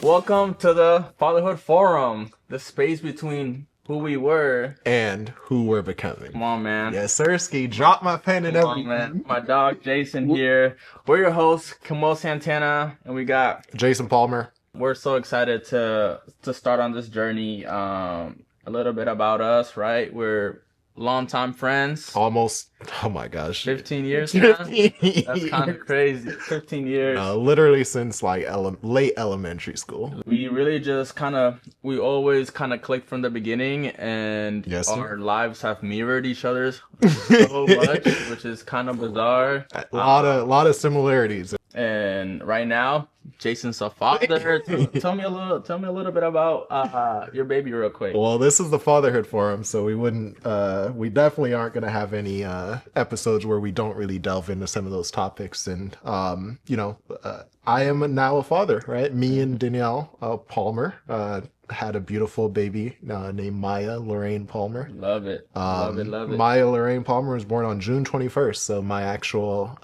Welcome to the Fatherhood Forum, the space between who we were and who we're becoming. Come on, man. Yes, Sirski. Drop my pen and Come everything. on, man. My dog Jason here. We're your hosts, Kemuel Santana, and we got Jason Palmer. We're so excited to start on this journey. A little bit about us, right? We're longtime friends. Almost, oh my gosh. 15 years now? 15 years. That's kind of crazy. 15 years. Literally since like late elementary school. We really just we always clicked from the beginning, and yes, our lives have mirrored each other's so much, which is kind of bizarre. A lot of similarities. And right now, Jason's a father. Tell me a little bit about your baby real quick. Well, this is the Fatherhood Forum, so we definitely aren't going to have any episodes where we don't really delve into some of those topics. And I am now a father, right? Me and Danielle Palmer had a beautiful baby named Maya Lorraine Palmer. Love it. Love it. Maya Lorraine Palmer was born on June 21st, so my actual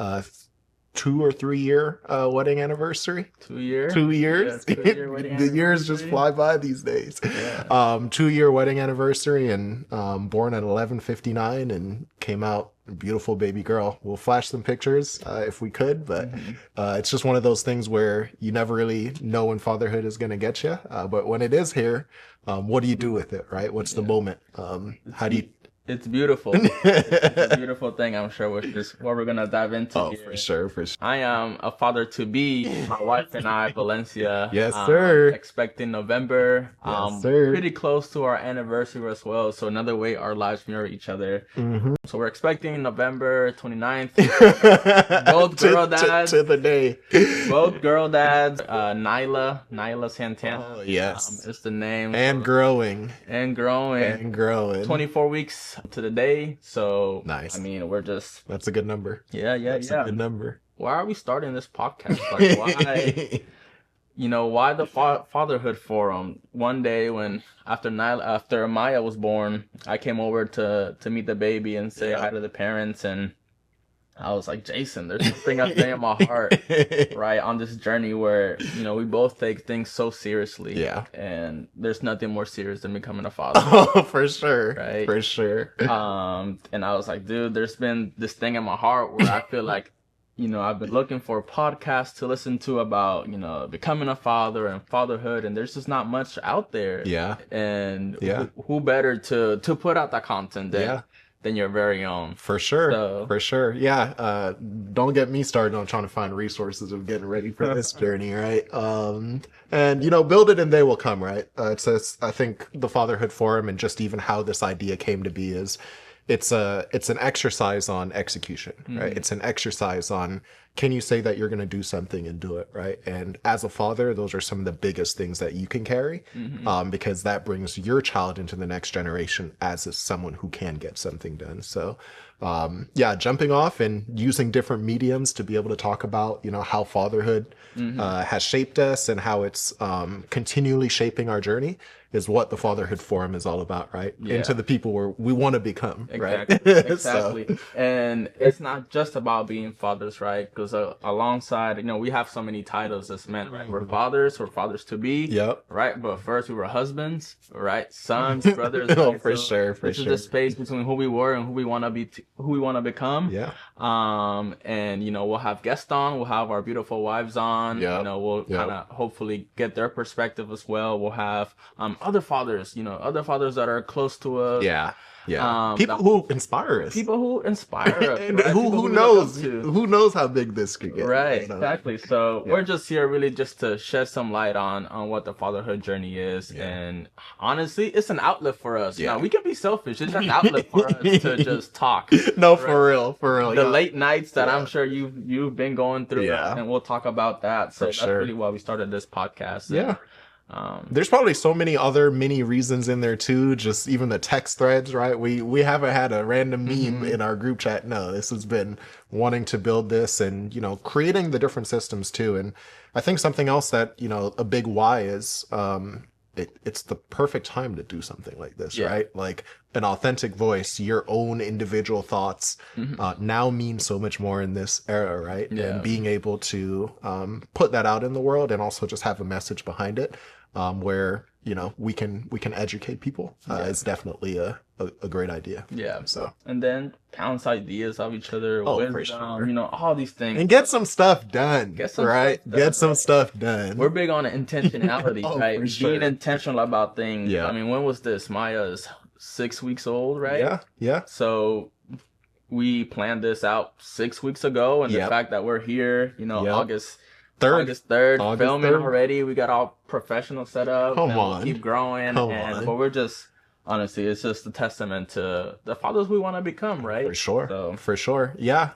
2 or 3 year wedding anniversary. 2 years? 2 years. Yeah, 2 year wedding The years just fly by these days. Yeah. 2 year wedding anniversary, and born at 11:59 and came out a beautiful baby girl. We'll flash some pictures if we could, but it's just one of those things where you never really know when fatherhood is going to get you. But when it is here, what do you do with it, right? What's the moment? How do you... It's beautiful. It's a beautiful thing, I'm sure, which is what we're going to dive into here. For sure. I am a father-to-be. My wife and I, Valencia. Yes, sir. Expecting November. Yes, sir. Pretty close to our anniversary as well, so another way our lives mirror each other. Mm-hmm. So we're expecting November 29th. Both girl dads. To the day. Both girl dads. Nyla Santana. Oh, yes. It's the name. And growing. 24 weeks to the day. So nice. I mean, we're just... That's a good number. That's a good number. Why are we starting this podcast? Like, why? Why the Fatherhood Forum? One day when after Maya was born, I came over to meet the baby and say hi to the parents, and I was like, Jason, there's something I say in my heart, right, on this journey where, we both take things so seriously. Yeah. And there's nothing more serious than becoming a father. Oh, for sure. Right? For sure. And I was like, dude, there's been this thing in my heart where I feel like, I've been looking for a podcast to listen to about, becoming a father and fatherhood, and there's just not much out there. Yeah. And who better to put out that content than your very own. For sure. So, for sure. Yeah. Don't get me started on trying to find resources of getting ready for this journey, right? And, build it and they will come, right? I think the Fatherhood Forum and just even how this idea came to be is it's an exercise on execution, right? Mm-hmm. It's an exercise on, can you say that you're going to do something and do it, right? And as a father, those are some of the biggest things that you can carry, because that brings your child into the next generation as someone who can get something done. So, jumping off and using different mediums to be able to talk about, how fatherhood has shaped us and how it's continually shaping our journey is what the Fatherhood Forum is all about, right? Yeah. Into the people where we want to become, exactly. right? Exactly. And it's not just about being fathers, right? Because alongside, we have so many titles as men, right? We're fathers to be, right? But first we were husbands, right? Sons, brothers. Oh, right? for sure. This is the space between who we were and who we want to be, who we want to become. Yeah. And we'll have guests on, we'll have our beautiful wives on. We'll kind of hopefully get their perspective as well. We'll have other fathers that are close to us. Yeah. People who inspire us. And right? who knows how big this could get. Right, exactly. So we're just here really just to shed some light on what the fatherhood journey is. And honestly, it's an outlet for us. Now, we can be selfish. It's an outlet for us to just talk. No, right? For real. The late nights that I'm sure you've been going through. Yeah. And we'll talk about that. So that's really why we started this podcast. Yeah. There's probably so many other mini reasons in there too. Just even the text threads, right? We haven't had a random meme in our group chat. No, this has been wanting to build this and, creating the different systems too. And I think something else that, a big why is, it's the perfect time to do something like this, Yeah. right? Like an authentic voice, your own individual thoughts now mean so much more in this era, right? Yeah. And being able to put that out in the world and also just have a message behind it, where we can educate people is definitely a great idea. Yeah. So And then bounce ideas off each other, for wisdom, sure. all these things. And get some stuff done. Get some right? stuff done, Get some right? stuff done. We're big on intentionality, right? For sure. Being intentional about things. Yeah. I mean, when was this? Maya's 6 weeks old, right? Yeah, yeah. So we planned this out 6 weeks ago, and the fact that we're here, August 3rd, filming 3rd. already. We got all professional set up. Come and on. we'll keep growing. But we're just, honestly, it's just a testament to the fathers we want to become, right? For sure. So. For sure. Yeah.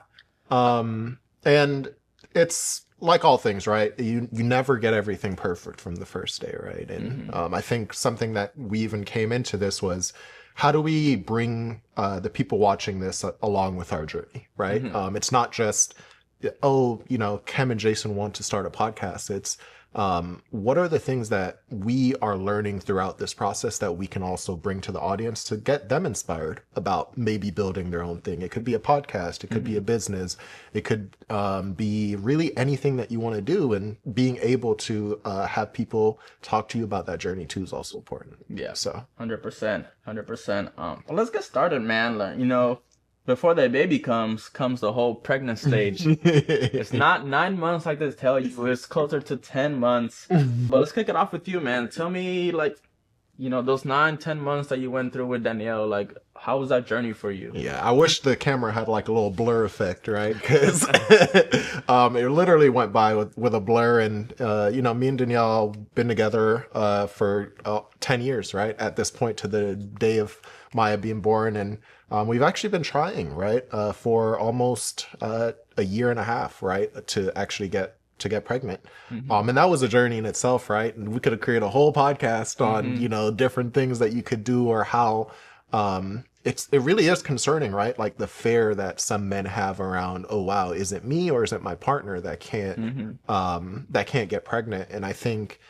And it's like all things, right? You never get everything perfect from the first day, right? And I think something that we even came into this was, how do we bring the people watching this along with our journey, right? It's not just, Kem and Jason want to start a podcast. It's what are the things that we are learning throughout this process that we can also bring to the audience to get them inspired about maybe building their own thing. It could be a podcast, it could be a business, it could be really anything that you want to do, and being able to have people talk to you about that journey too is also important. Yeah, so 100%. Well, let's get started, man. Before that baby comes the whole pregnant stage. It's not 9 months like they tell you. It's closer to 10 months. But let's kick it off with you, man. Tell me, those 9-10 months that you went through with Danielle, how was that journey for you? Yeah, I wish the camera had a little blur effect, right? Because it literally went by with a blur, and me and Danielle been together for 10 years, right? At this point, to the day of Maya being born, and we've actually been trying, right, for almost a year and a half, right, to actually get pregnant. And that was a journey in itself, right? And we could have created a whole podcast on, different things that you could do, or how it really is concerning, right? Like the fear that some men have around, oh wow, is it me or is it my partner that can't get pregnant? And I think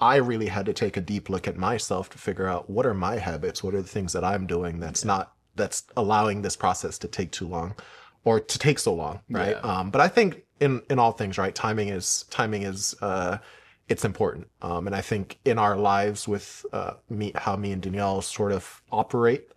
I really had to take a deep look at myself to figure out, what are my habits? What are the things that I'm doing that's allowing this process to take too long, or to take so long, right? Yeah. But I think in all things, right, timing is it's important. And I think in our lives with how me and Danielle sort of operate,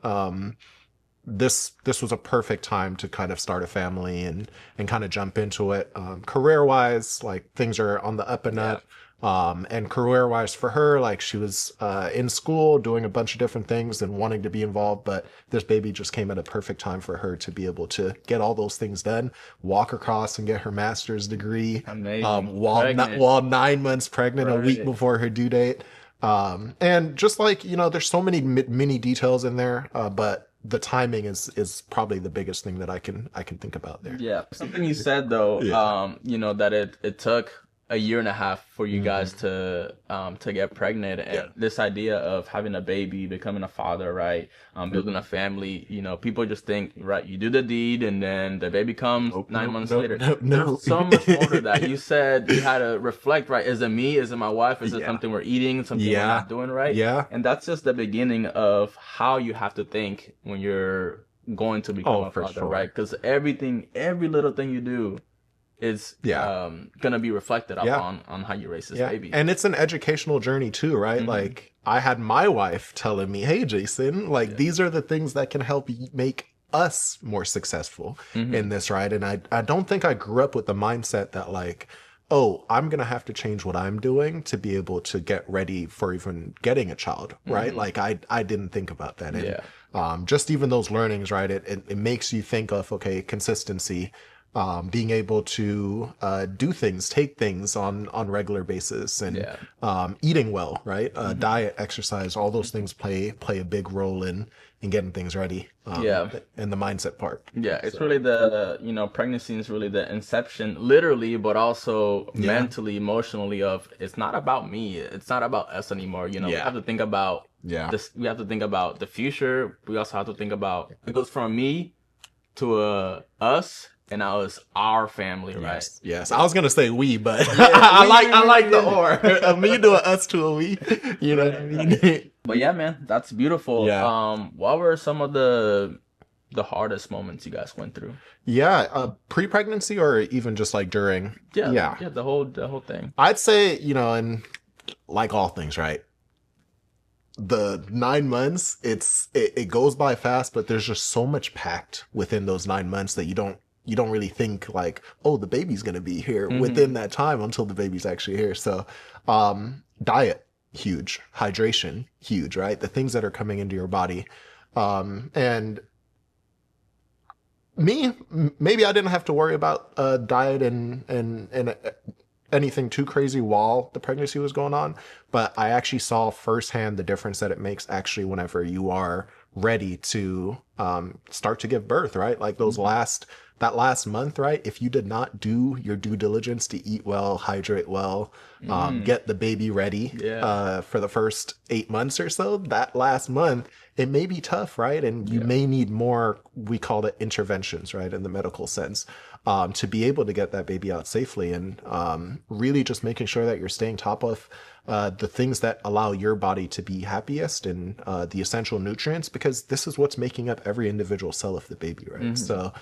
this was a perfect time to kind of start a family and kind of jump into it. Career wise, things are on the up and up. And career wise for her, she was in school doing a bunch of different things and wanting to be involved, but this baby just came at a perfect time for her to be able to get all those things done, walk across and get her master's degree. Amazing. While 9 months pregnant, a week before her due date. And just there's so many mini details in there, but the timing is probably the biggest thing that I can think about there. Yeah. Something you said though, that it took a year and a half for you guys to get pregnant, and this idea of having a baby, becoming a father, right? Building a family, people just think, right, you do the deed and then the baby comes 9 months later. No. So much more to that. You said you had to reflect, right? Is it me? Is it my wife? Is it something we're eating? Something we're not doing right? Yeah. And that's just the beginning of how you have to think when you're going to become a father, right? Because every little thing you do is gonna be reflected on how you raise this baby. And it's an educational journey too, right? I had my wife telling me, hey Jason, these are the things that can help make us more successful in this, right? And I don't think I grew up with the mindset that oh, I'm gonna have to change what I'm doing to be able to get ready for even getting a child, right? I didn't think about that. And just even those learnings, right? It makes you think of, okay, consistency, being able to do things, take things on regular basis, and eating well, right? Diet, exercise, all those things play a big role in getting things ready. And the mindset part. Yeah, it's really the pregnancy is really the inception, literally, but also mentally, emotionally. Of it's not about me, it's not about us anymore. We have to think about this. We have to think about the future. We also have to think about it goes from me to us. and now it's our family, right? Yes, yes. I was gonna say we, but Yeah, I like the or. A me to a us to a we. You know what I mean? But yeah, man, that's beautiful. Yeah. What were some of the hardest moments you guys went through? Yeah, pre-pregnancy or even just like during. Yeah, the whole thing. I'd say, and like all things, right? The 9 months, it goes by fast, but there's just so much packed within those 9 months that you don't really think like, oh, the baby's gonna be here within that time until the baby's actually here. So, diet, huge. Hydration, huge, right? The things that are coming into your body. And maybe I didn't have to worry about diet and anything too crazy while the pregnancy was going on, but I actually saw firsthand the difference that it makes actually whenever you are ready to start to give birth, right? Like that last month, right? If you did not do your due diligence to eat well, hydrate well, get the baby ready for the first 8 months or so, that last month, it may be tough, right? And you may need more, we call it interventions, right? In the medical sense, to be able to get that baby out safely, and really just making sure that you're staying top of the things that allow your body to be happiest and the essential nutrients, because this is what's making up every individual cell of the baby, right? So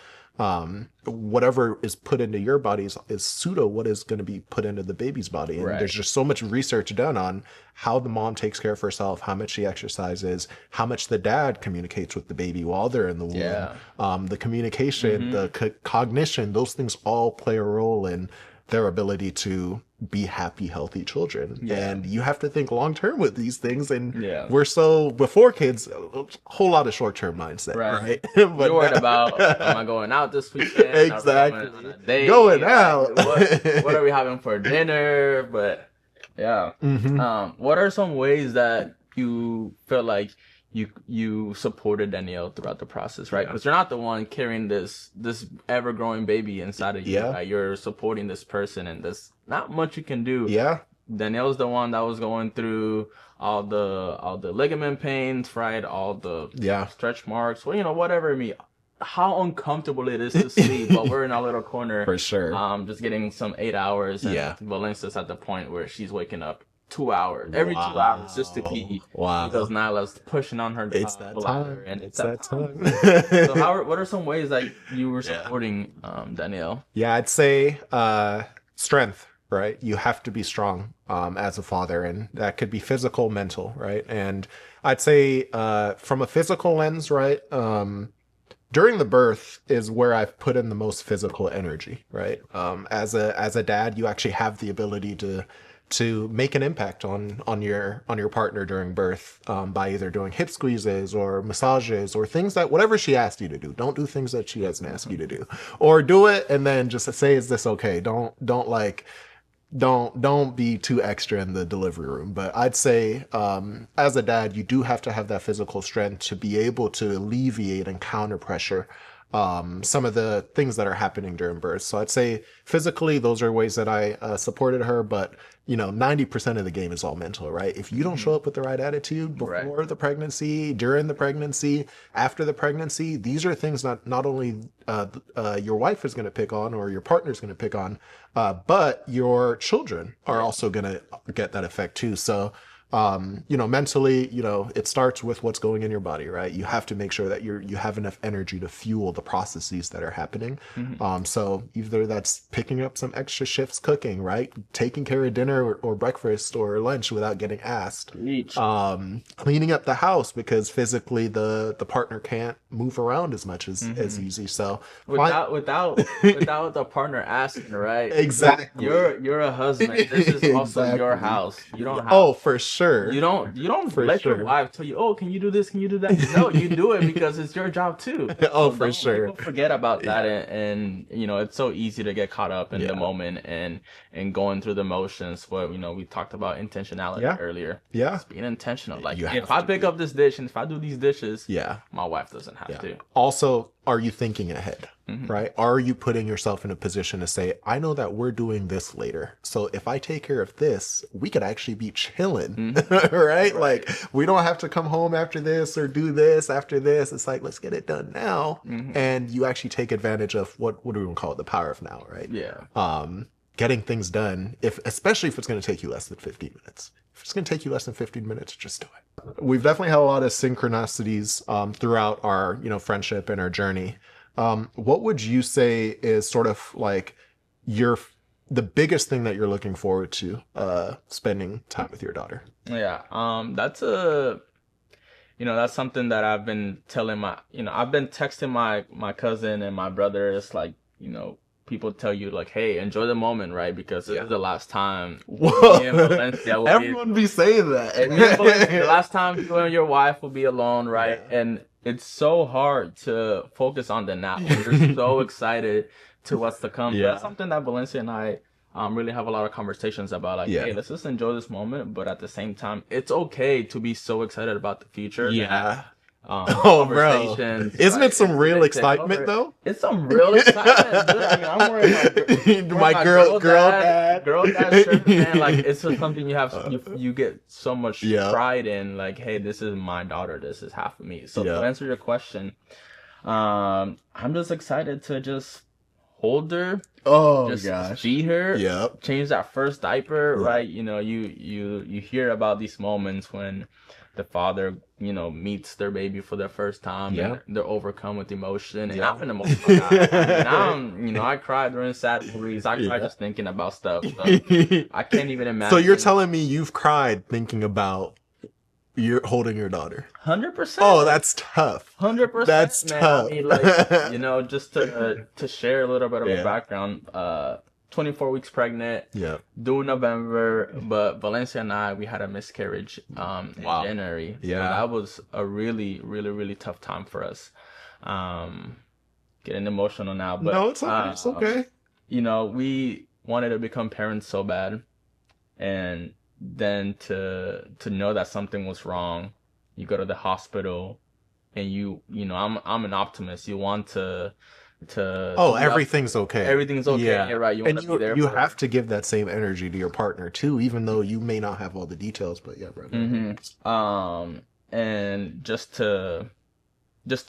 whatever is put into your body is pseudo what is going to be put into the baby's body. And there's just so much research done on how the mom takes care of herself, how much she exercises, how much the dad communicates with the baby while they're in the womb. The communication, the cognition, those things all play a role in their ability to be happy, healthy children. And you have to think long term with these things. And we're so, before kids, a whole lot of short term mindset, right? But you're worried about, am I going out this weekend? Exactly. Going out. What are we having for dinner? But what are some ways that you feel like you supported Danielle throughout the process, right? Because you're not the one carrying this ever growing baby inside of you. Right? You're supporting this person, and there's not much you can do. Danielle's the one that was going through all the ligament pains, right? All the stretch marks, well, whatever. How uncomfortable it is to sleep while we're in our little corner, for sure. Just getting some 8 hours. And Valencia's at the point where she's waking up 2 hours every 2 hours just to pee. Because Nyla's pushing on her. It's that time. And it's that time. So what are some ways that you were supporting Danielle? I'd say strength, right? You have to be strong as a father, and that could be physical, mental, right? And I'd say from a physical lens, right? During the birth is where I've put in the most physical energy, right? As a dad, you actually have the ability to make an impact on your partner during birth by either doing hip squeezes or massages or things that, whatever she asked you to do. Don't do things that she doesn't ask you to do, or do it and then just say, is this okay? Don't be too extra in the delivery room. But I'd say as a dad, you do have to have that physical strength to be able to alleviate and counter pressure some of the things that are happening during birth. So I'd say physically, those are ways that I supported her, but 90% of the game is all mental, right? If you don't show up with the right attitude before the pregnancy, during the pregnancy, after the pregnancy, these are things not only your wife is going to pick on or your partner is going to pick on, but your children are also going to get that effect too. So mentally, it starts with what's going in your body, right? You have to make sure that you have enough energy to fuel the processes that are happening. So either that's picking up some extra shifts cooking, right? Taking care of dinner or breakfast or lunch without getting asked. Cleaning up the house because physically the partner can't move around as much as easy. So without the partner asking, right? Exactly. You're a husband. This is also your house. You don't have for sure. You don't let your wife tell you, oh, can you do this? Can you do that? No, you do it because it's your job too. For sure. People forget about that, and it's so easy to get caught up in the moment and going through the motions. But we talked about intentionality earlier. Just being intentional. Like if I pick up this dish and if I do these dishes, my wife doesn't have to. Also, are you thinking ahead? right? Are you putting yourself in a position to say, I know that we're doing this later. So if I take care of this, we could actually be chilling, right? Like, we don't have to come home after this or do this after this. It's like, let's get it done now. And you actually take advantage of what do we want to call it? The power of now, right? Yeah. Getting things done, especially if it's going to take you less than 15 minutes. If it's going to take you less than 15 minutes, just do it. We've definitely had a lot of synchronicities throughout our, friendship and our journey. What would you say is sort of like the biggest thing that you're looking forward to spending time with your daughter? Yeah. That's that's something that I've been telling I've been texting my cousin and my brother. It's like, people tell you like, hey, enjoy the moment, right? Because this is the last time. Everyone be saying that. The last time you and your wife will be alone, right? Yeah. And it's so hard to focus on the now. You're so excited to what's to come. Yeah. That's something that Valencia and I really have a lot of conversations about. Like, hey, let's just enjoy this moment, but at the same time, it's okay to be so excited about the future. Yeah. Bro, isn't it some real excitement though? It's some real excitement. I mean, I'm wearing my girl dad shirt, man. Like, it's just something you get so much pride in. Like, hey, this is my daughter. This is half of me. So to answer your question, I'm just excited to just hold her. Oh gosh, feed her. Yep. Change that first diaper, right? You hear about these moments when the father, meets their baby for the first time, and they're overcome with emotion. And I'm an emotional guy. I cry during sad movies. I cry just thinking about stuff. So I can't even imagine. So you're telling me you've cried thinking about you're holding your daughter? 100%. Oh, that's tough. 100%. That's tough. I mean, just to share a little bit of a background. 24 weeks pregnant. Yeah. Due November, but Valencia and I, we had a miscarriage in January. Yeah. So that was a really, really, really tough time for us. Getting emotional now, but no, it's okay. It's okay. We wanted to become parents so bad, and then to know that something was wrong, you go to the hospital, and I'm an optimist. You want to everything's okay. Everything's okay. Yeah, right. You want to be there. You have to give that same energy to your partner too, even though you may not have all the details. But yeah, brother. And just to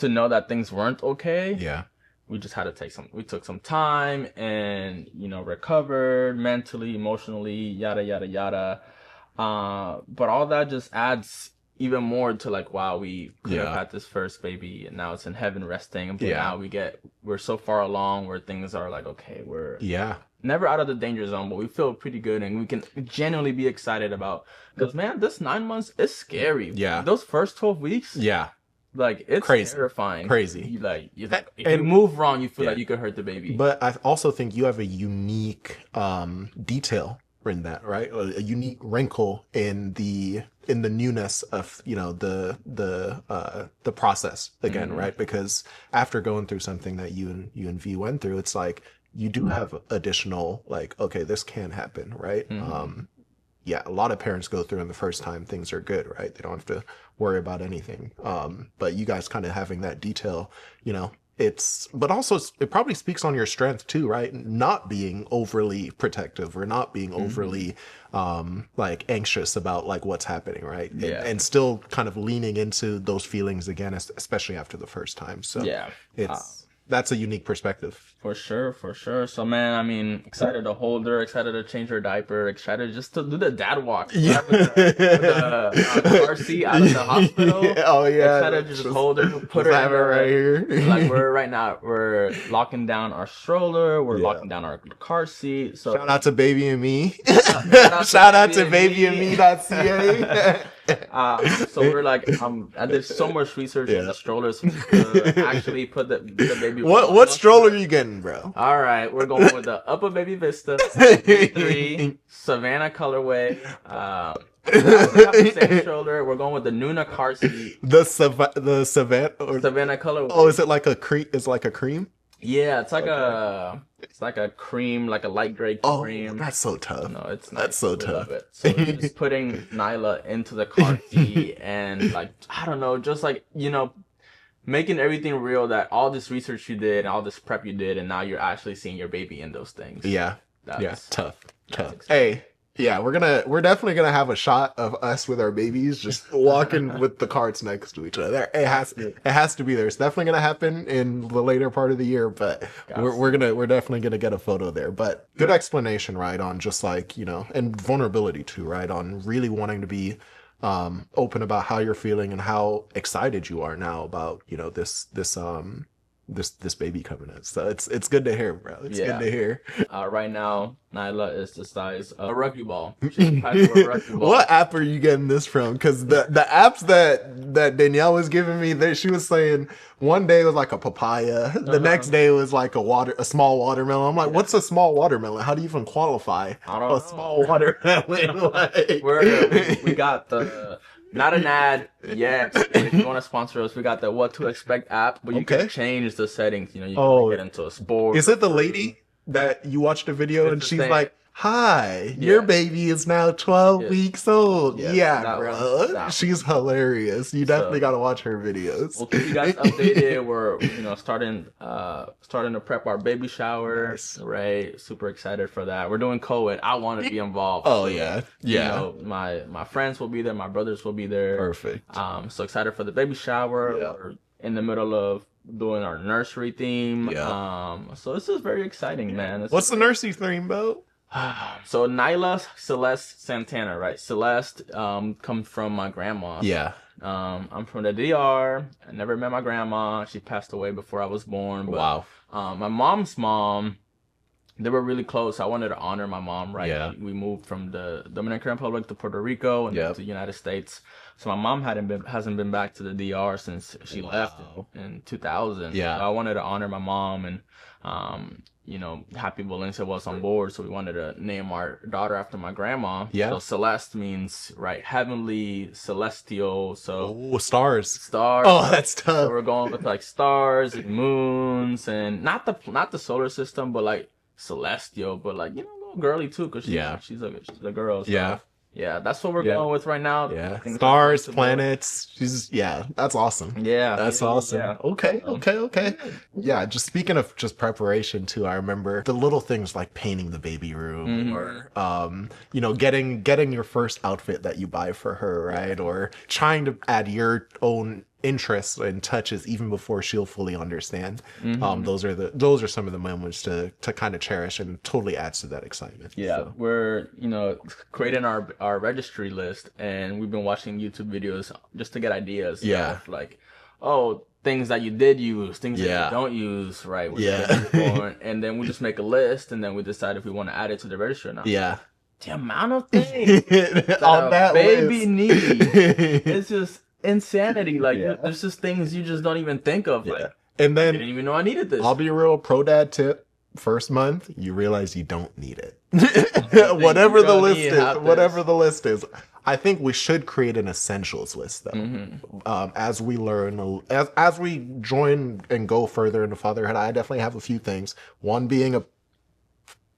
know that things weren't okay. Yeah. We just had to we took some time and, recovered mentally, emotionally, yada, yada, yada. But all that just adds even more to like, wow, we could have had this first baby and now it's in heaven resting. But now we're so far along where things are like, okay, we're never out of the danger zone, but we feel pretty good and we can genuinely be excited about, because man, this 9 months is scary. Yeah. Those first 12 weeks. Yeah. Like, it's terrifying. Crazy. If you move wrong, you feel like you could hurt the baby. But I also think you have a unique detail in that, right? A unique wrinkle in the newness of the process again, right? Because after going through something that you and V went through, it's like you do have additional like, okay, this can happen, right? A lot of parents go through in the first time things are good, right? They don't have to worry about anything. But you guys kind of having that detail, but also it probably speaks on your strength too, right? Not being overly protective or not being overly like anxious about like what's happening, right? And still kind of leaning into those feelings again, especially after the first time. So that's a unique perspective. For sure. So, man, I mean, excited to hold her, excited to change her diaper, excited just to do the dad walk. Yeah. With the car seat out of the hospital. Excited to just hold her, put her right here. Like, we're locking down our stroller, we're locking down our car seat. So shout out to Baby and Me. Shout out to babyandme.ca. So we're like, I did so much research on the strollers to actually put the baby. What stroller are you getting, bro? All right, we're going with the Upper Baby Vista 3 Savannah colorway. We have the same stroller. We're going with the Nuna car seat. The Savannah colorway. Oh, is it like a cream? It's like a cream. Yeah, it's like a cream, like a light gray cream. Oh, that's so tough. No, it's nice. That's so tough. Love it. So we're just putting Nyla into the car seat and like, I don't know, just like, making everything real, that all this research you did and all this prep you did, and now you're actually seeing your baby in those things. Yeah. That's Tough. exciting. Hey, yeah, we're definitely gonna have a shot of us with our babies just walking with the carts next to each other. It has to be there. It's definitely gonna happen in the later part of the year, but we're definitely gonna get a photo there. But good explanation, right, on just like, you know, and vulnerability too, right, on really wanting to be open about how you're feeling and how excited you are now about, you know, this baby coming in. So it's good to hear, bro. It's good to hear. Right now, Nyla is the size of a rugby ball. She's the size of a rugby ball. What app are you getting this from? Because the apps that Danielle was giving me, she was saying one day was like a papaya, the next day was like a small watermelon. I'm like, what's a small watermelon? How do you even qualify a small watermelon? Like... we got the. Not an ad yet. If you want to sponsor us, we got the What to Expect app, but you can change the settings. You know, you can get into a sport. Is it the lady that you watched a video and she's like, "Hi, your baby is now 12 weeks old." Yeah, bro. She's hilarious. You definitely got to watch her videos. We'll keep you guys updated. We're, you know, starting to prep our baby shower. Nice. Right. Super excited for that. We're doing co-ed. I want to be involved. Oh, yeah. Yeah. You know, my friends will be there. My brothers will be there. Perfect. So excited for the baby shower. Yeah. We're in the middle of doing our nursery theme. Yeah. So this is very exciting, man. What's the nursery theme, Bo? So Nyla Celeste Santana, right? Celeste comes from my grandma. Yeah. I'm from the DR. I never met my grandma. She passed away before I was born. But, wow. My mom's mom, they were really close. I wanted to honor my mom, right? Yeah. We moved from the Dominican Republic to Puerto Rico and to the United States. So my mom hasn't been back to the DR since she left in 2000. Yeah. So I wanted to honor my mom, and you know, Happy Valencia was on board, so we wanted to name our daughter after my grandma. Yeah. So Celeste means, right, heavenly, celestial. So stars. Stars. Oh, that's tough. So we're going with like stars and moons, and not the solar system, but like celestial, but like, you know, a little girly too, because she's a girl. So. Yeah, that's what we're going with right now. Yeah, stars, planets. That's awesome. Yeah, that's awesome. Yeah. Okay. Yeah, just speaking of just preparation too, I remember the little things like painting the baby room, or you know, getting your first outfit that you buy for her, right? Or trying to add your own interests and touches even before she'll fully understand. Those are some of the moments to kind of cherish, and totally adds to that excitement. Yeah, so. We're, you know, creating our registry list, and we've been watching YouTube videos just to get ideas. Yeah, of like, things that you did use, things that you don't use, right? And then we just make a list, and then we decide if we want to add it to the registry or not. Yeah. The amount of things that a baby needs is just insanity. Like, there's just things you just don't even think of. Like, and then I didn't even know I needed this. I'll be real, pro dad tip: first month, you realize you don't need it. whatever the list is. I think we should create an essentials list, though. As we learn, as we join and go further into fatherhood, I definitely have a few things. One being a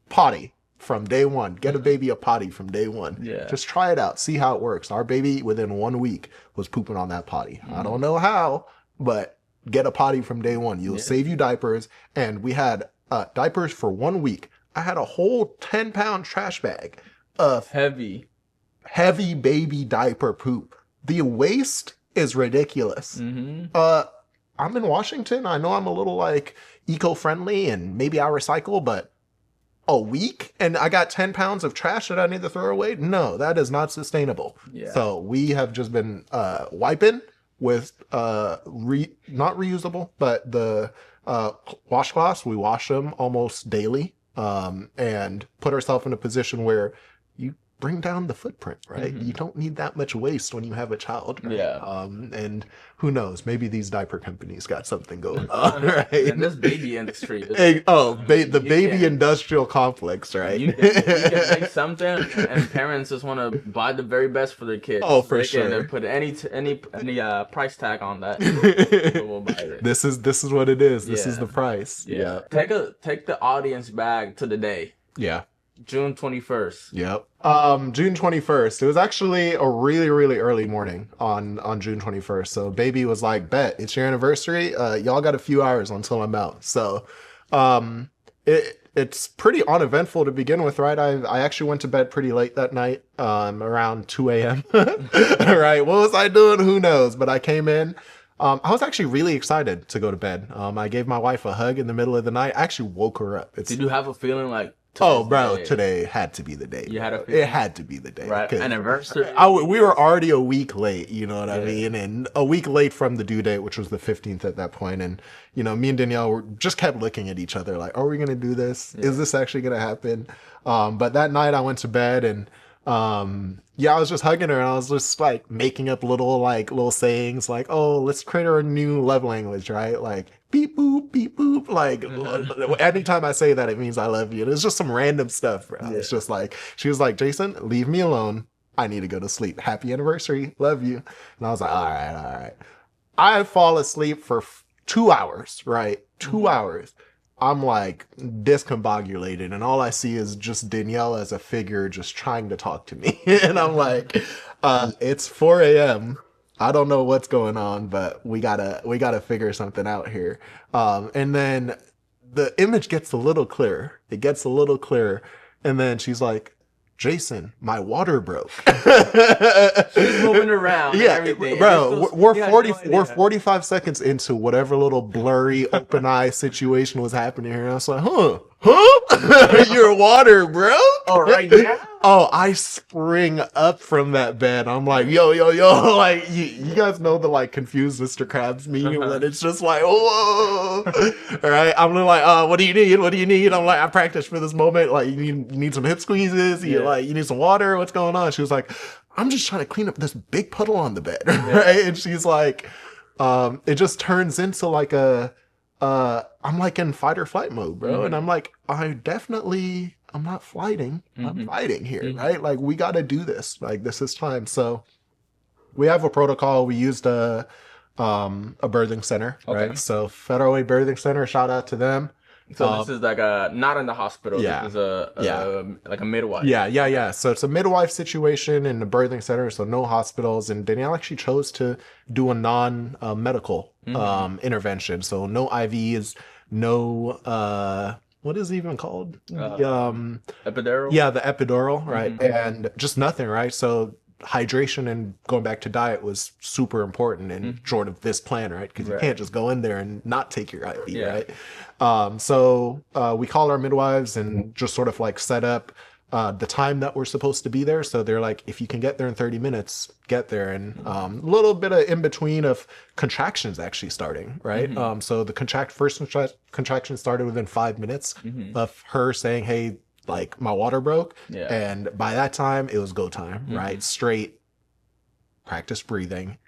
potty. From day one, get a baby a potty from day one. Yeah. Just try it out. See how it works. Our baby within 1 week was pooping on that potty. I don't know how, but get a potty from day one. You'll save you diapers. And we had diapers for 1 week. I had a whole 10-pound trash bag of heavy baby diaper poop. The waste is ridiculous. I'm in Washington. I know I'm a little like eco-friendly and maybe I recycle, but a week and I got 10 pounds of trash that I need to throw away? No, that is not sustainable. So we have just been wiping with not reusable, but the washcloths. We wash them almost daily, and put ourselves in a position where you bring down the footprint, right? You don't need that much waste when you have a child, right? And who knows, maybe these diaper companies got something going on, right? And this baby industry baby industrial complex, right? You can make something, and parents just want to buy the very best for their kids. Oh, for sure. And put any price tag on that. We'll buy it. This is what it is. This is the price. Take the audience back to the day. June 21st. Yep. June 21st. It was actually a really, really early morning on June 21st. So baby was like, bet, it's your anniversary. Y'all got a few hours until I'm out. So it's pretty uneventful to begin with, right? I actually went to bed pretty late that night, around 2 a.m. Right. What was I doing? Who knows? But I came in. I was actually really excited to go to bed. I gave my wife a hug in the middle of the night. I actually woke her up. Did you have a feeling like, oh, bro, today had to be the day. You had a feeling? It had to be the day. Right. Anniversary. We were already a week late, you know what I mean? And a week late from the due date, which was the 15th at that point. And, me and Danielle just kept looking at each other like, are we going to do this? Is this actually going to happen? But that night I went to bed and, I was just hugging her and I was just like making up little sayings like, oh, let's create our new love language, right? Like beep boop, beep boop. Like anytime I say that, it means I love you. And it's just some random stuff, bro. Yeah. It's just like, she was like, Jason, leave me alone. I need to go to sleep. Happy anniversary. Love you. And I was like, all right. I fall asleep for 2 hours, right? 2 hours. I'm like discombobulated and all I see is just Danielle as a figure just trying to talk to me. And I'm like, it's 4 a.m. I don't know what's going on, but we gotta figure something out here. And then the image gets a little clearer. It gets a little clearer. And then she's like, Jason, my water broke. She's moving around. Yeah, everything. Bro, we're 45 seconds into whatever little blurry open eye situation was happening here. And I was like, huh? Your water broke? Oh, right now? Oh, I spring up from that bed. I'm like, yo. Like, you guys know the like confused Mr. Krabs meme when it's just like, whoa. All right. I'm like, what do you need? What do you need? I'm like, I practiced for this moment. Like, you need some hip squeezes. You need some water. What's going on? She was like, I'm just trying to clean up this big puddle on the bed. Right. And she's like, it just turns into like I'm like in fight or flight mode, bro. And I'm like, I'm not flighting. I'm fighting here, right? Like, we got to do this. Like, this is time. So we have a protocol. We used a birthing center, right? So Federal Way Birthing Center, shout out to them. So this is like not in the hospital. Yeah. This is like a midwife. Yeah. So it's a midwife situation in the birthing center. So no hospitals. And Danielle actually chose to do a non-medical intervention. So no IVs, no what is it even called? Epidural. Yeah, the epidural, right? And just nothing, right? So hydration and going back to diet was super important in short of this plan, right? Because you can't just go in there and not take your IV, right? So we call our midwives and just sort of like set up the time that we're supposed to be there. So they're like, if you can get there in 30 minutes, get there. And a little bit of in between of contractions actually starting, right? So the first contraction started within 5 minutes of her saying, hey, like my water broke. And by that time it was go time, right? Straight practice breathing,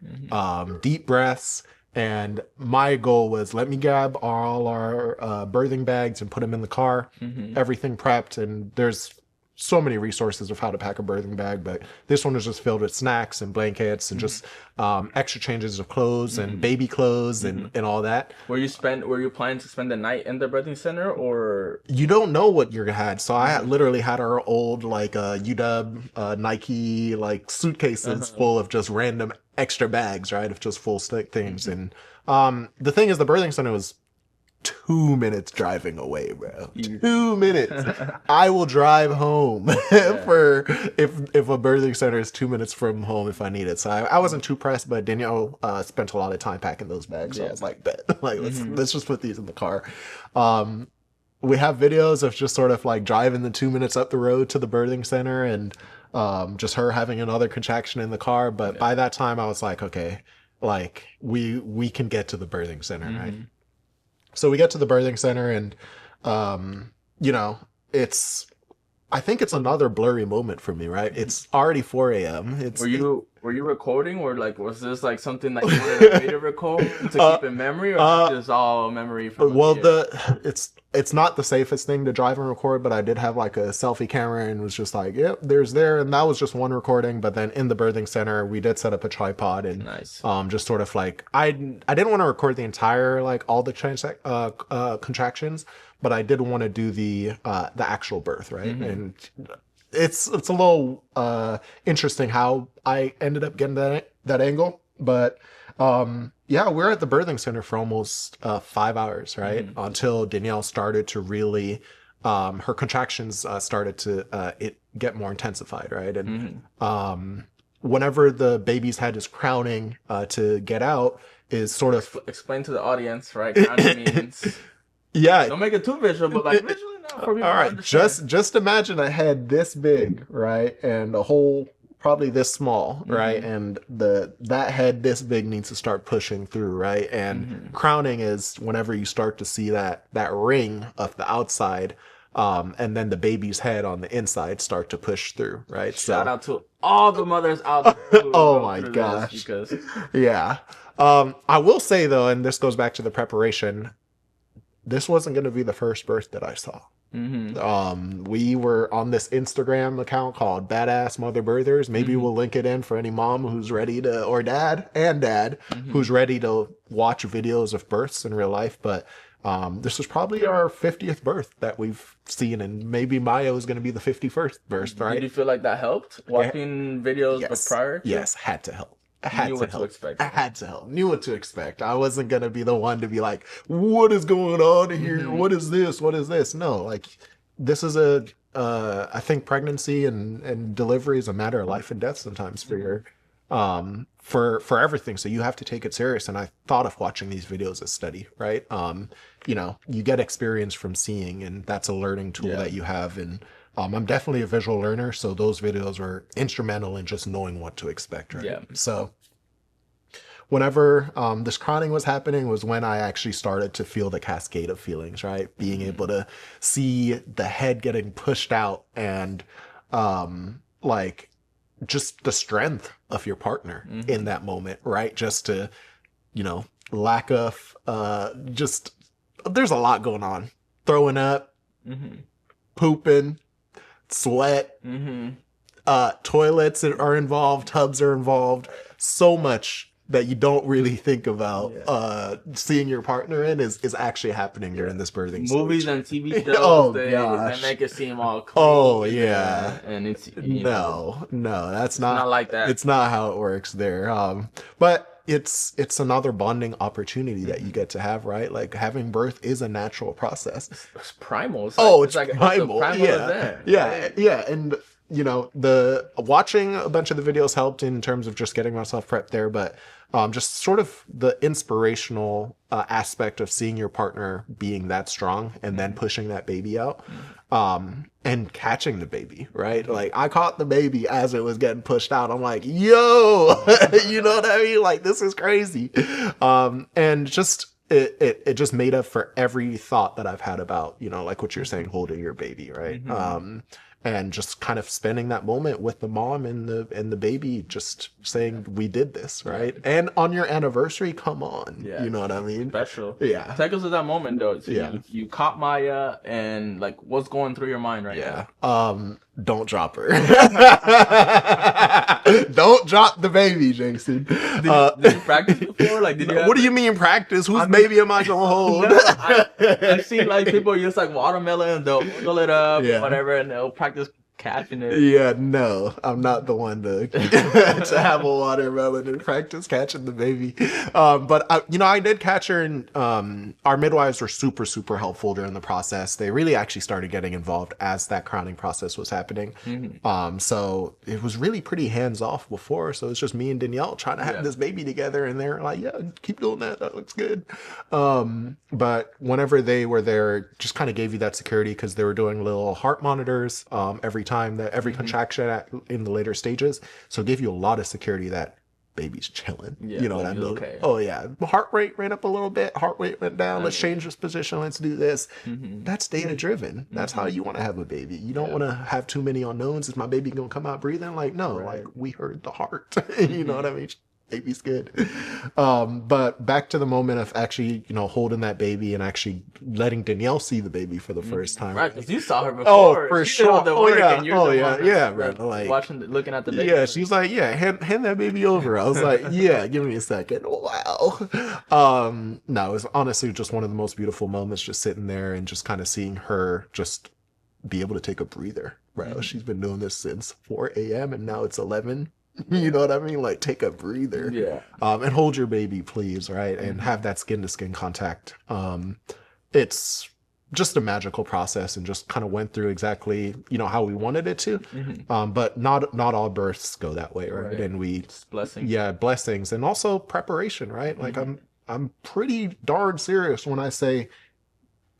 deep breaths. And my goal was, let me grab all our birthing bags and put them in the car, everything prepped. And there's so many resources of how to pack a birthing bag, but this one was just filled with snacks and blankets and just extra changes of clothes and baby clothes and all that. Were you planning to spend the night in the birthing center, or you don't know what you had? So I literally had our old like UW Nike like suitcases full of just random extra bags, right, of just full stick things. And the thing is, the birthing center was 2 minutes driving away, bro. 2 minutes. I will drive home for if a birthing center is 2 minutes from home if I need it. So I wasn't too pressed, but Danielle spent a lot of time packing those bags. So I was like, bet. Like, let's just put these in the car. We have videos of just sort of like driving the 2 minutes up the road to the birthing center and just her having another contraction in the car. But by that time I was like, okay, like we can get to the birthing center, right? So we get to the birthing center and, I think it's another blurry moment for me, right? It's already 4 a.m. Were Were you recording, or like was this like something that you wanted me to record to keep in memory, or is this just all memory from? Well, it's not the safest thing to drive and record, but I did have like a selfie camera and was just like, yep, there's there, and that was just one recording. But then in the birthing center, we did set up a tripod and Nice. just sort of like I didn't want to record the entire like all the contractions, but I did want to do the actual birth, right? And it's a little interesting how I ended up getting that angle, but yeah, we're at the birthing center for almost 5 hours, right? Until Danielle started to really her contractions started to it get more intensified, right? And whenever the baby's head is crowning to get out is sort of explain to the audience, right? Crowning means yeah. Don't make it too visual, but like visually now for people. All right, just imagine a head this big, right, and a hole probably this small, right, and that head this big needs to start pushing through, right, and crowning is whenever you start to see that ring of the outside, and then the baby's head on the inside start to push through, right. Shout out to all the mothers out there. Oh my gosh, because yeah, I will say though, and this goes back to the preparation. This wasn't going to be the first birth that I saw. We were on this Instagram account called Badass Mother Birthers. Maybe we'll link it in for any mom who's ready to, or dad who's ready to watch videos of births in real life. But this was probably our 50th birth that we've seen, and maybe Maya is going to be the 51st birth, right? Did you feel like that helped watching videos prior to? Yes, had to help. I had Knew to what help. to expect. I had to help. Knew what to expect. I wasn't gonna be the one to be like, "What is going on here? What is this? What is this?" No, like this is I think pregnancy and delivery is a matter of life and death sometimes for your for everything. So you have to take it serious. And I thought of watching these videos as study, right? You get experience from seeing, and that's a learning tool that you have. And I'm definitely a visual learner, so those videos were instrumental in just knowing what to expect, right? Yeah. So whenever this crowning was happening was when I actually started to feel the cascade of feelings, right? Being able to see the head getting pushed out and like just the strength of your partner in that moment, right? Just to, lack of just, there's a lot going on. Throwing up, pooping, sweat, toilets are involved, tubs are involved, so much that you don't really think about seeing your partner in is actually happening during this birthing movies stage. and TV shows they make it seem all clean. And it's no, that's not like that. It's not how it works there. But it's another bonding opportunity that you get to have, right? Like having birth is a natural process. It's primal. It's primal. It's a primal event. Yeah, and the watching a bunch of the videos helped in terms of just getting myself prepped there, but just sort of the inspirational aspect of seeing your partner being that strong and then pushing that baby out and catching the baby, right? Like I caught the baby as it was getting pushed out. I'm like, yo, you know what I mean? Like this is crazy. And just it just made up for every thought that I've had about, like what you're saying, holding your baby, right? And just kind of spending that moment with the mom and the baby, just saying we did this, right? And on your anniversary, come on, you know what I mean? Special. Yeah. Take us to that moment though. So yeah. You caught Maya, and like, what's going through your mind right now? Don't drop her. Don't drop the baby, Jason. Did you practice before? Like, did you? What do you mean practice? Whose baby am I gonna hold? I've seen like people use like watermelon, they'll pull it up, whatever, and they'll practice catching it. Yeah, no, I'm not the one to to have a watermelon and practice catching the baby. But I did catch her, and our midwives were super, super helpful during the process. They really actually started getting involved as that crowning process was happening. So it was really pretty hands off before. So it's just me and Danielle trying to have this baby together, and they're like, yeah, keep doing that. That looks good. But whenever they were there, just kind of gave you that security because they were doing little heart monitors every time, that every contraction in the later stages. So it gave you a lot of security that baby's chilling. Yeah, You know what I mean? okay. Oh yeah, heart rate ran up a little bit, heart rate went down. Let's change this position. Let's do this. That's data driven. That's how you want to have a baby. You don't want to have too many unknowns. Is my baby gonna come out breathing? Like no, like we heard the heart. You know what I mean? Baby's good. But back to the moment of actually, holding that baby and actually letting Danielle see the baby for the first time. Right, because you saw her before. Oh, for she did all sure. the work, yeah. and you're the one yeah, that's, bro. Like watching, looking at the baby. yeah, she's like, yeah, hand that baby over. I was like, yeah, give me a second. Wow. No, it was honestly just one of the most beautiful moments, just sitting there and just kind of seeing her just be able to take a breather. Right, she's been doing this since 4 a.m. and now it's 11. You know what I mean? Like, take a breather. Yeah. And hold your baby, please, right? And have that skin-to-skin contact. It's just a magical process and just kind of went through exactly, how we wanted it to. But not all births go that way, right? And It's blessings. Yeah, blessings. And also preparation, right? Like, I'm pretty darn serious when I say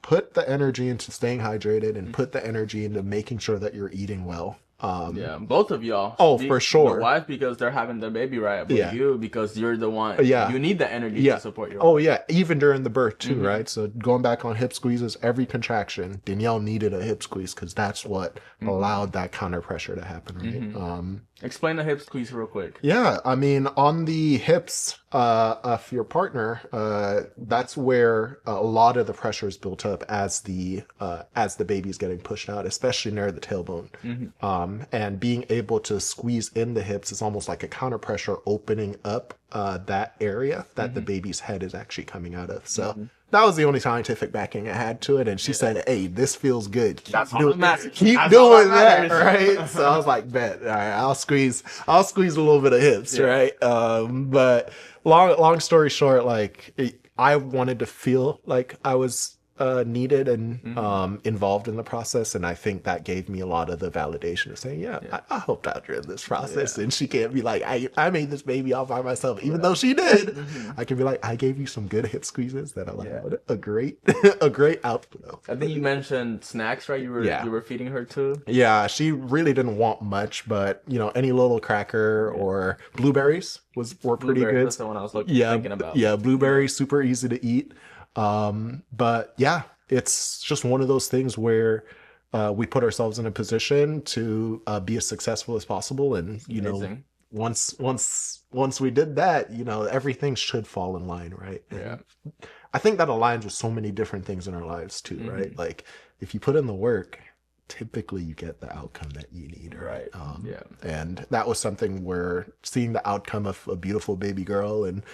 put the energy into staying hydrated and put the energy into making sure that you're eating well. Yeah, both of y'all. Oh, for sure. The wife because they're having the baby, right? But you because you're the one. Yeah. You need the energy to support your. Oh yeah, even during the birth too, right? So going back on hip squeezes, every contraction, Danielle needed a hip squeeze because that's what allowed that counter pressure to happen, right? Explain the hip squeeze real quick. Yeah, I mean, on the hips of your partner, that's where a lot of the pressure is built up as the baby's getting pushed out, especially near the tailbone. And being able to squeeze in the hips is almost like a counter pressure opening up that area that the baby's head is actually coming out of. So that was the only scientific backing I had to it. And she said, hey, this feels good. Keep doing that, right? So I was like, bet. All right, I'll squeeze a little bit of hips, right? But long story short, like I wanted to feel like I was needed and involved in the process, and I think that gave me a lot of the validation of saying, I helped out during this process, and she can't be like, I made this baby all by myself, even though she did. I can be like, I gave you some good hip squeezes that allowed a great output. I think you mentioned snacks, right? You were feeding her too. Yeah, she really didn't want much, but any little cracker or blueberries were pretty good. That's the one I was thinking about. Yeah, blueberries, super easy to eat. But yeah, it's just one of those things where we put ourselves in a position to be as successful as possible, and once we did that, everything should fall in line, right? And I think that aligns with so many different things in our lives too, right? Like if you put in the work, typically you get the outcome that you need, right? And that was something where seeing the outcome of a beautiful baby girl and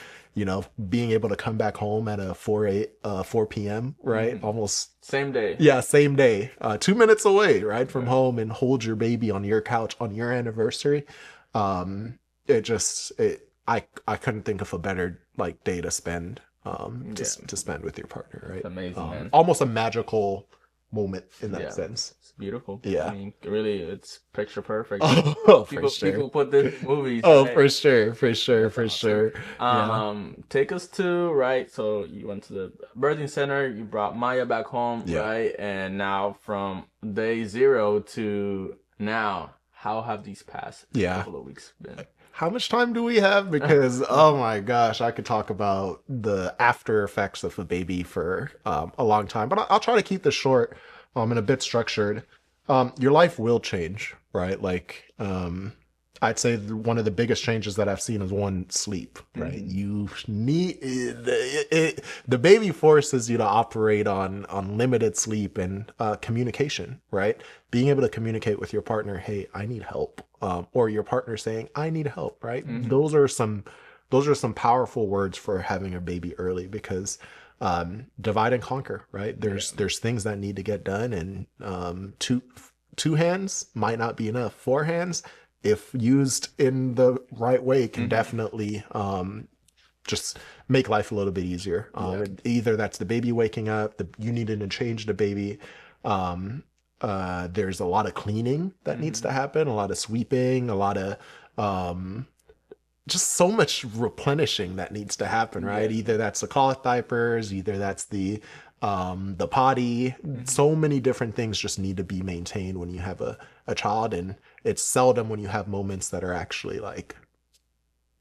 being able to come back home at a 4 p.m., right? Almost same day. Yeah, same day. 2 minutes away, right, from home, and hold your baby on your couch on your anniversary. I couldn't think of a better day to spend to spend with your partner, right? It's amazing, man. Almost a magical moment in that sense. It's beautiful. Yeah. I mean, really, it's picture perfect. For sure. People put this in movies. Right? For sure. Take us to, right, so you went to the birthing center, you brought Maya back home, right? And now from day 0 to now, how have these past couple of weeks been? How much time do we have? Because, oh my gosh, I could talk about the after effects of a baby for a long time. But I'll try to keep this short and a bit structured. Your life will change, right? Like, I'd say one of the biggest changes that I've seen is sleep, right? You need the baby forces you to operate on limited sleep and communication, right? Being able to communicate with your partner, hey, I need help, or your partner saying, I need help, right? Those are some powerful words for having a baby early, because divide and conquer, right? There's things that need to get done, and two hands might not be enough. 4 hands, if used in the right way, can definitely just make life a little bit easier. Either that's the baby waking up, you needing to change the baby. There's a lot of cleaning that needs to happen, a lot of sweeping, a lot of just so much replenishing that needs to happen, right? Either that's the cloth diapers, either that's the potty. So many different things just need to be maintained when you have a child, and it's seldom when you have moments that are actually like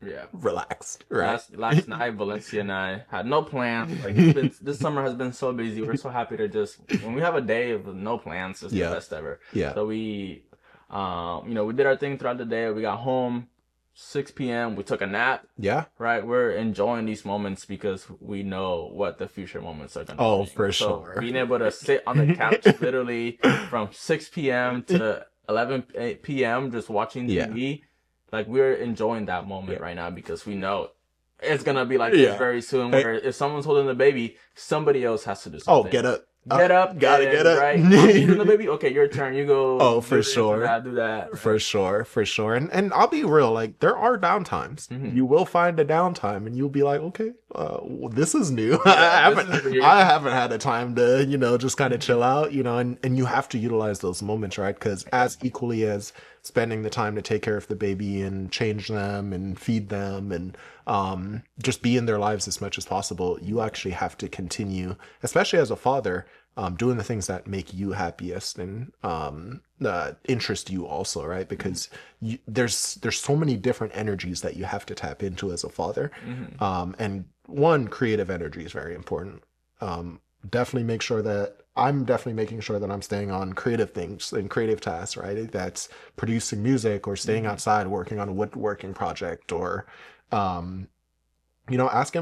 Yeah. relaxed, right? Last night, Valencia and I had no plans. Like this summer has been so busy. We're so happy to just when we have a day of no plans, it's the best ever. Yeah. So we, we did our thing throughout the day. We got home 6 p.m. We took a nap. Yeah. Right. We're enjoying these moments because we know what the future moments are gonna be. Oh, for so sure. Being able to sit on the couch literally from 6 p.m. to 11 p.m. just watching TV. Like, we're enjoying that moment right now because we know it's going to be like this very soon where if someone's holding the baby, somebody else has to do something. Oh, get up. Get up. Gotta get up. Right? I'm holding the baby. Okay, your turn. You go. Oh, for sure. Do that. Right? For sure. And I'll be real, like, there are downtimes. Mm-hmm. You will find a downtime and you'll be like, okay, this is new. I haven't had a time to, just kind of chill out, and you have to utilize those moments, right? Because as equally as spending the time to take care of the baby and change them and feed them and just be in their lives as much as possible, you actually have to continue, especially as a father, doing the things that make you happiest and interest you also, right? Because there's so many different energies that you have to tap into as a father. Mm-hmm. And one, creative energy is very important. Definitely make sure that I'm making sure that I'm staying on creative things and creative tasks, right? That's producing music or staying outside working on a woodworking project or, asking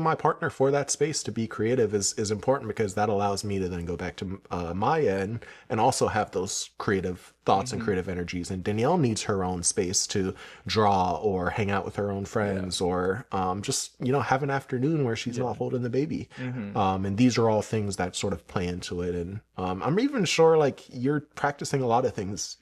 my partner for that space to be creative is important because that allows me to then go back to Maya and also have those creative thoughts and creative energies. And Danielle needs her own space to draw or hang out with her own friends or just, have an afternoon where she's not holding the baby. And these are all things that sort of play into it. And I'm even sure like you're practicing a lot of these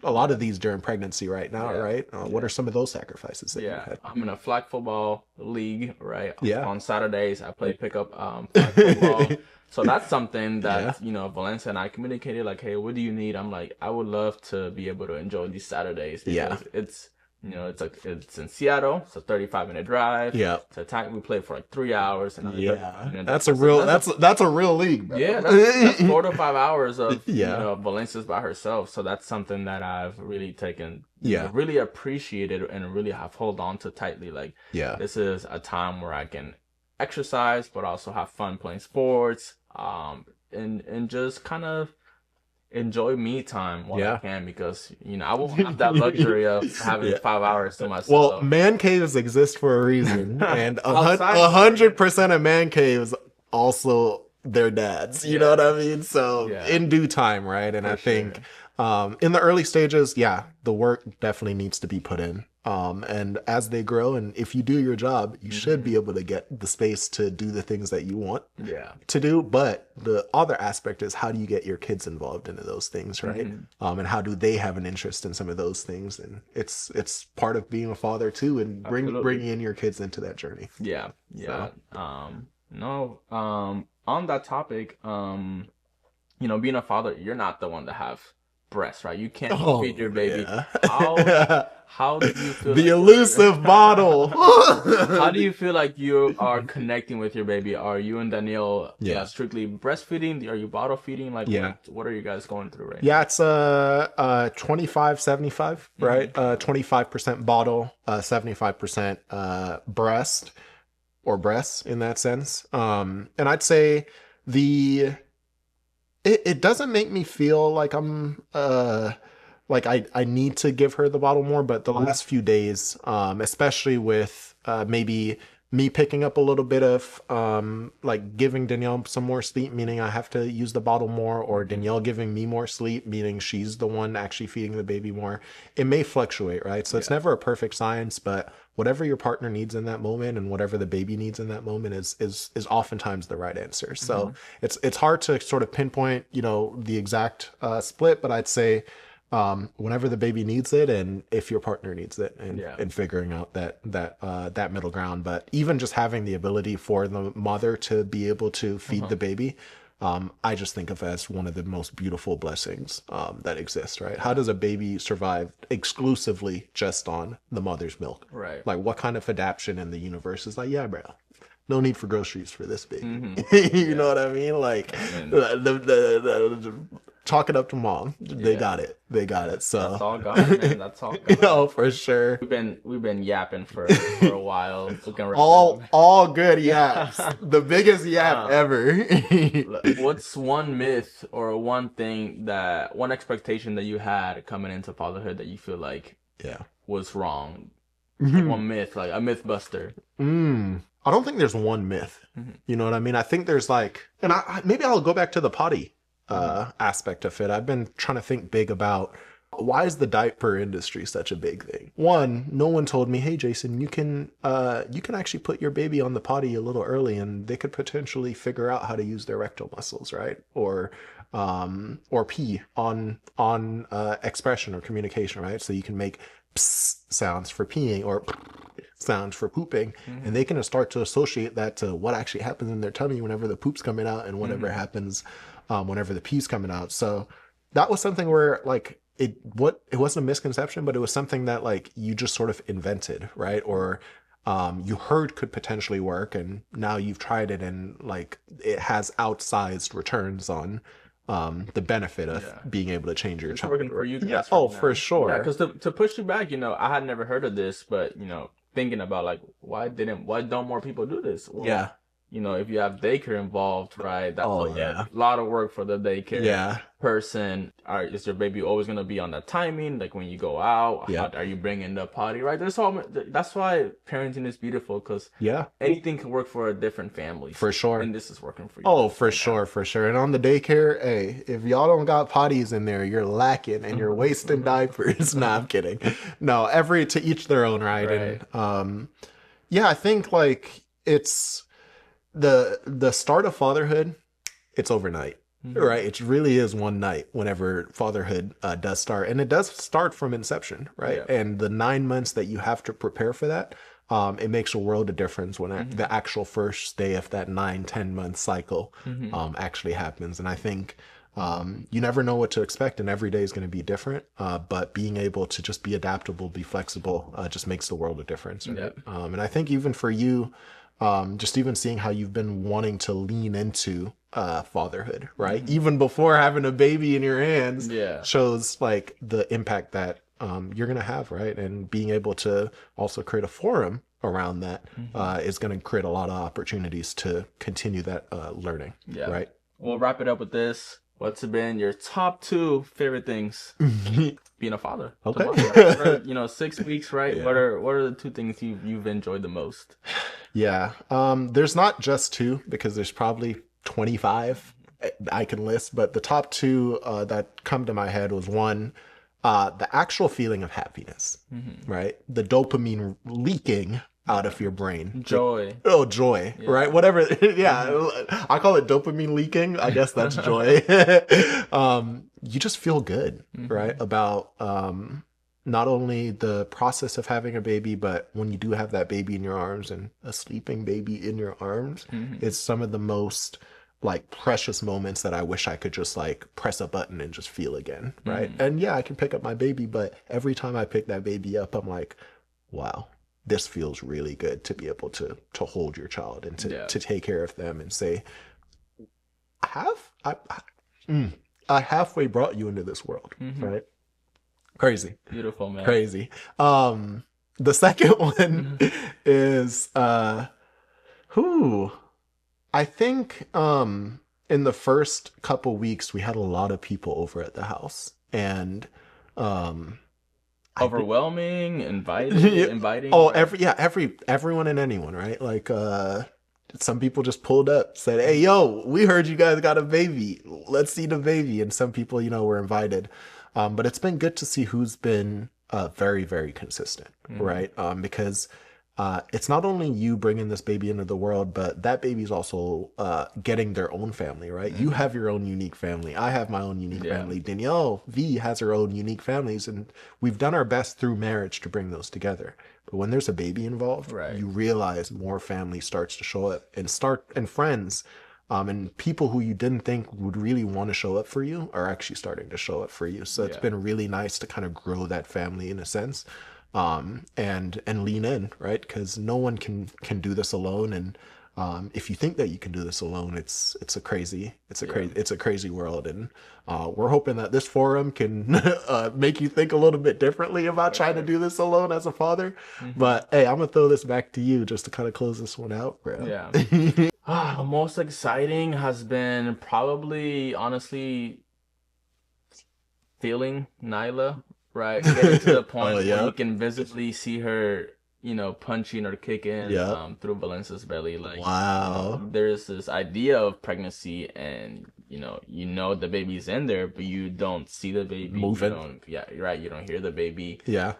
during pregnancy right now, right? What are some of those sacrifices that you had? I'm in a flag football league, right? On Saturdays, I play pickup flag football. So that's something that, Valencia and I communicated, like, hey, what do you need? I'm like, I would love to be able to enjoy these Saturdays because it's, it's in Seattle. It's a 35-minute drive. Yeah. We play for like 3 hours. And that's a real league, bro. Yeah. That's 4 to 5 hours of, Valencia's by herself. So that's something that I've really taken, really appreciated and really have hold on to tightly. Like, this is a time where I can exercise, but also have fun playing sports, and just kind of enjoy me time while I can because I won't have that luxury of having 5 hours to myself. Well, man caves exist for a reason, and 100% of man caves also their dads. You know what I mean? So in due time, right? And I think in the early stages, the work definitely needs to be put in. And as they grow, and if you do your job, you should be able to get the space to do the things that you want to do. But the other aspect is how do you get your kids involved into those things, right? And how do they have an interest in some of those things? And it's part of being a father too, and bringing in your kids into that journey. Yeah. So. On that topic, being a father, you're not the one to have breasts, right? You can't feed your baby. How do you feel? The elusive bottle. How do you feel like you are connecting with your baby? Are you and Danielle strictly breastfeeding? Are you bottle feeding? Like, what are you guys going through right now? Yeah, it's 25-75, right? 25% bottle, 75% breast or breasts in that sense. And I'd say it doesn't make me feel like I'm like I need to give her the bottle more, but the last few days, especially with maybe me picking up a little bit of like giving Danielle some more sleep, meaning I have to use the bottle more, or Danielle giving me more sleep, meaning she's the one actually feeding the baby more. It may fluctuate, right? So it's never a perfect science, but whatever your partner needs in that moment and whatever the baby needs in that moment is oftentimes the right answer. So it's hard to sort of pinpoint, the exact split, but I'd say whenever the baby needs it and if your partner needs it, and figuring out that middle ground. But even just having the ability for the mother to be able to feed the baby, I just think of as one of the most beautiful blessings that exist, right? How does a baby survive exclusively just on the mother's milk? Right. Like, what kind of adaptation in the universe is like, bro, no need for groceries for this baby. You know what I mean? Like, the chalk it up to mom. They got it. They got it. So that's all God, man. That's all God. Oh, for sure. We've been yapping for a while. All good yaps. The biggest yap ever. What's one myth or one expectation that you had coming into fatherhood that you feel like was wrong? Like one myth, like a myth buster. I don't think there's one myth. You know what I mean? I think there's like, and maybe I'll go back to the potty aspect of it. I've been trying to think big about why is the diaper industry such a big thing? One, no one told me, hey Jason, you can actually put your baby on the potty a little early and they could potentially figure out how to use their rectal muscles, right? Or pee on expression or communication, right? So you can make pss sounds for peeing or sounds for pooping, and they can start to associate that to what actually happens in their tummy whenever the poop's coming out and whatever happens whenever the pee's coming out. So that was something where like it wasn't a misconception, but it was something that like you just sort of invented, right? Or you heard could potentially work, and now you've tried it and like it has outsized returns on the benefit of being able to change your child. Working for you guys for sure. Yeah, because to push you back, I had never heard of this, but thinking about like why don't more people do this? Well, if you have daycare involved, right? That's a lot of work for the daycare person. Is your baby always going to be on that timing? Like when you go out, how are you bringing the potty, right? That's why parenting is beautiful, because anything can work for a different family. For sure. And this is working for you. Oh, for sure. And on the daycare, hey, if y'all don't got potties in there, you're lacking and you're wasting diapers. Nah, I'm kidding. No, to each their own, right? And I think like it's the start of fatherhood, it's overnight, right? It really is one night whenever fatherhood does start. And it does start from inception, right? And the 9 months that you have to prepare for that, it makes a world of difference when the actual first day of that 9-10 month cycle actually happens. And I think you never know what to expect, and every day is going to be different. But being able to just be adaptable, be flexible, just makes the world of difference. Right? And I think even for you, just even seeing how you've been wanting to lean into fatherhood, right? Even before having a baby in your hands, shows like the impact that you're going to have, right? And being able to also create a forum around that is going to create a lot of opportunities to continue that learning, right? We'll wrap it up with this. What's been your top 2 favorite things being a father? Okay. 6 weeks, right? What are the 2 things you've enjoyed the most? There's not just 2, because there's probably 25 I can list, but the top 2 that come to my head was one, the actual feeling of happiness, right? The dopamine leaking out of your brain. Joy. Joy, right? Whatever. I call it dopamine leaking. I guess that's joy. You just feel good, right? About not only the process of having a baby, but when you do have that baby in your arms and a sleeping baby in your arms, it's some of the most like precious moments that I wish I could just like press a button and just feel again, right? And I can pick up my baby, but every time I pick that baby up, I'm like, wow, this feels really good to be able to hold your child and to take care of them and say, I halfway brought you into this world, right? Crazy. Beautiful, man. Crazy. The second one is I think in the first couple weeks we had a lot of people over at the house, and overwhelming, inviting. Oh, everyone and anyone, right? Like some people just pulled up, said, "Hey, yo, we heard you guys got a baby. Let's see the baby." And some people, were invited. But it's been good to see who's been very, very consistent, right? Because it's not only you bringing this baby into the world, but that baby's also getting their own family, right? You have your own unique family. I have my own unique family. Danielle V has her own unique families, and we've done our best through marriage to bring those together. But when there's a baby involved, you realize more family starts to show up, and friends. And people who you didn't think would really want to show up for you are actually starting to show up for you. So it's been really nice to kind of grow that family in a sense, and lean in, right? Because no one can do this alone. And if you think that you can do this alone, it's a crazy world, and we're hoping that this forum can make you think a little bit differently about trying to do this alone as a father. But hey, I'm gonna throw this back to you just to kind of close this one out, bro. Yeah. Most exciting has been probably, honestly, feeling Nyla, right? Getting to the point where you can visibly see her, punching or kicking through Valencia's belly. Like, wow. There's this idea of pregnancy, and the baby's in there, but you don't see the baby moving. You're right. You don't hear the baby. Yeah.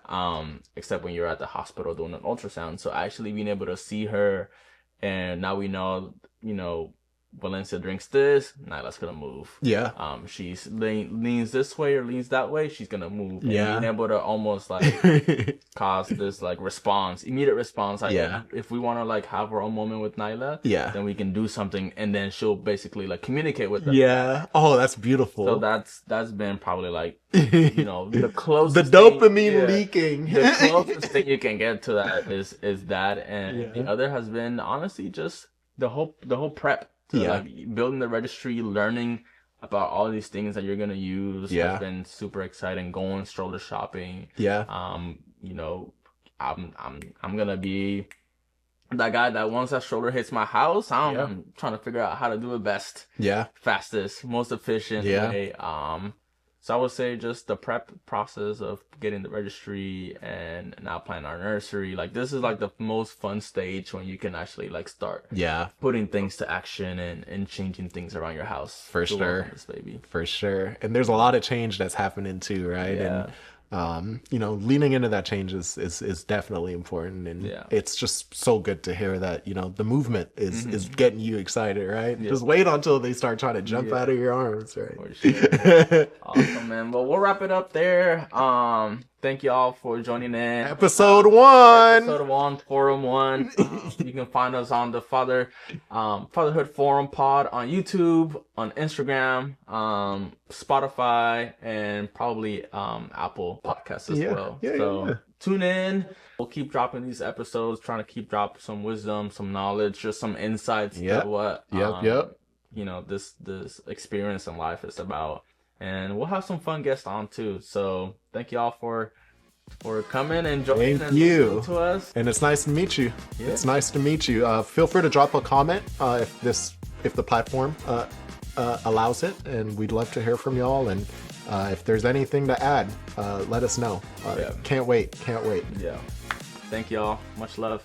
Except when you're at the hospital doing an ultrasound. So actually being able to see her, and now we know, Valencia drinks this, Nyla's gonna move. Yeah. She's leans this way or leans that way, she's gonna move. Yeah. And being able to almost like cause this like immediate response. Like, if we want to like have our own moment with Nyla, then we can do something, and then she'll basically like communicate with them. Yeah. Oh, that's beautiful. So that's been probably like, the closest the dopamine leaking. The closest thing you can get to that is that, and the other has been honestly just the whole prep. So like building the registry, learning about all these things that you're gonna use has been super exciting. Going stroller shopping. I'm gonna be that guy that once that stroller hits my house, I'm trying to figure out how to do it best. Fastest, most efficient way. So I would say just the prep process of getting the registry and now planning our nursery. Like, this is like the most fun stage when you can actually like start putting things to action and changing things around your house. For sure. This baby. For sure. And there's a lot of change that's happening too, right? Yeah. And leaning into that change is definitely important, and it's just so good to hear that the movement is getting you excited, right? Just wait until they start trying to jump out of your arms, right? For sure. Awesome, man. Well, we'll wrap it up there. Thank you all for joining in. Episode 1, Forum 1. You can find us on the Fatherhood Forum pod on YouTube, on Instagram, Spotify, and probably Apple Podcasts as well. So tune in. We'll keep dropping these episodes, trying to keep dropping some wisdom, some knowledge, just some insights to what this experience in life is about. And we'll have some fun guests on too. So thank you all for coming and joining to us. And it's nice to meet you. It's nice to meet you. Feel free to drop a comment if the platform allows it, and we'd love to hear from y'all. And if there's anything to add, let us know. Can't wait. Yeah. Thank y'all. Much love.